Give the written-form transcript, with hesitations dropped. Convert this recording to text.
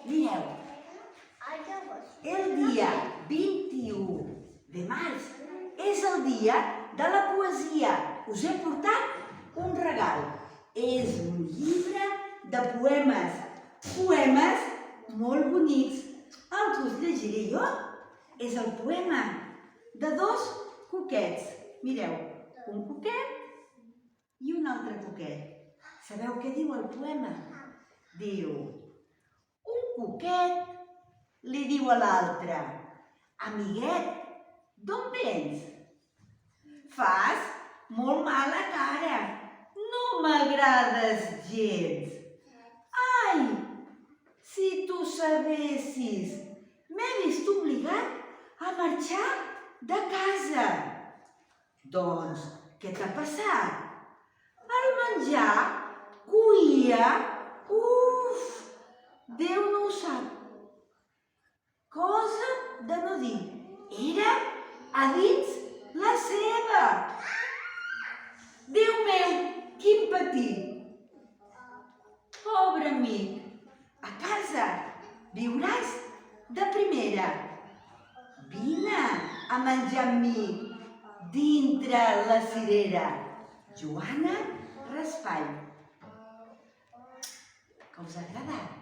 Mireu, el dia 21 de març és el dia de la poesia. Us he portat un regal. És un llibre de poemes. Poemes molt bonics. El que us llegiré jo és el poema de dos cuquets. Mireu, un cuquet i un altre cuquet. Sabeu què diu el poema? Diu: un cuquet li diu a l'altre: amiguet, d'on vens? Fas molt mala cara, no m'agrades gens. Ai, si tu sabessis, m'he vist obligat a marxar de casa. Doncs, què t'ha passat? El menjar coïa, Déu no ho sap. Cosa de no dir, era a dins la seva. Déu meu, quin petit. Pobre amic, a casa viuràs de primera. Vine a menjar amb mi dintre la cirera. Joana Raspall. Que us ha agradat?